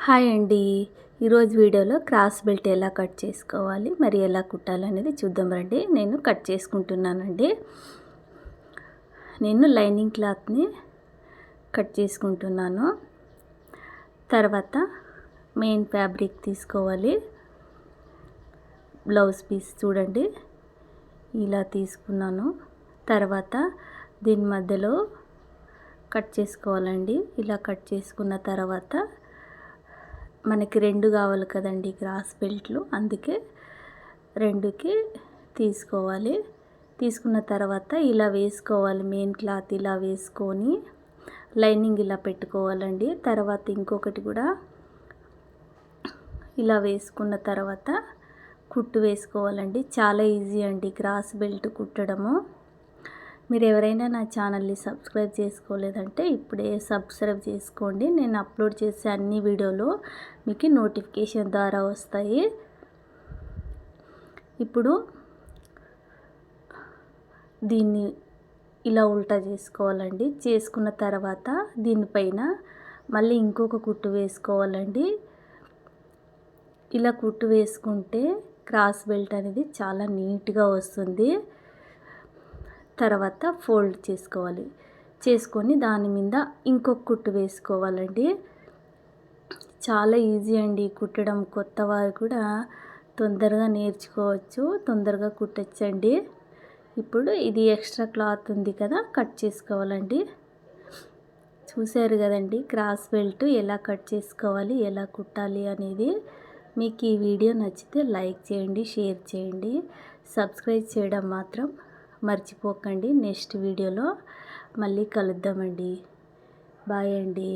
Hi అండి. ఈరోజు వీడియోలో క్రాస్ బెల్ట్ ఎలా కట్ చేసుకోవాలి మరి ఎలా కుట్టాలనేది చూద్దాం రండి. నేను కట్ చేసుకుంటున్నానండి. నేను లైనింగ్ క్లాత్ని కట్ చేసుకుంటున్నాను. తర్వాత మెయిన్ ఫ్యాబ్రిక్ తీసుకోవాలి. బ్లౌజ్ పీస్ చూడండి ఇలా తీసుకున్నాను. తర్వాత దీని మధ్యలో కట్ చేసుకోవాలండి. ఇలా కట్ చేసుకున్న తర్వాత మనకి 2 కావాలి కదండి క్రాస్ బెల్ట్లు, అందుకే 2కి తీసుకోవాలి. తీసుకున్న తర్వాత ఇలా వేసుకోవాలి. మెయిన్ క్లాత్ ఇలా వేసుకొని లైనింగ్ ఇలా పెట్టుకోవాలండి. తర్వాత ఇంకొకటి కూడా ఇలా వేసుకున్న తర్వాత కుట్టు వేసుకోవాలండి. చాలా ఈజీ అండి క్రాస్ బెల్ట్ కుట్టడము. మీరు ఎవరైనా నా ఛానల్ని సబ్స్క్రైబ్ చేసుకోలేదంటే ఇప్పుడే సబ్స్క్రైబ్ చేసుకోండి. నేను అప్లోడ్ చేసే అన్ని వీడియోలు మీకు నోటిఫికేషన్ ద్వారా వస్తాయి. ఇప్పుడు దీన్ని ఇలా ఉల్టా చేసుకోవాలండి. చేసుకున్న తర్వాత దీనిపైన మళ్ళీ ఇంకొక కుట్టు వేసుకోవాలండి. ఇలా కుట్టు వేసుకుంటే క్రాస్ బెల్ట్ అనేది చాలా నీట్గా వస్తుంది. తర్వాత ఫోల్డ్ చేసుకోవాలి. చేసుకొని దాని మీద ఇంకొక కుట్టు వేసుకోవాలండి. చాలా ఈజీ అండి కుట్టడం. కొత్త వారు కూడా తొందరగా నేర్చుకోవచ్చు, తొందరగా కుట్టచ్చండి. ఇప్పుడు ఇది ఎక్స్ట్రా క్లాత్ ఉంది కదా, కట్ చేసుకోవాలండి. చూశారు కదండి క్రాస్ బెల్ట్ ఎలా కట్ చేసుకోవాలి, ఎలా కుట్టాలి అనేది. మీకు ఈ వీడియో నచ్చితే లైక్ చేయండి, షేర్ చేయండి, సబ్స్క్రైబ్ చేయడం మాత్రం మర్చిపోకండి. నెక్స్ట్ వీడియోలో మళ్ళీ కలుద్దామండి. బాయ్ అండి.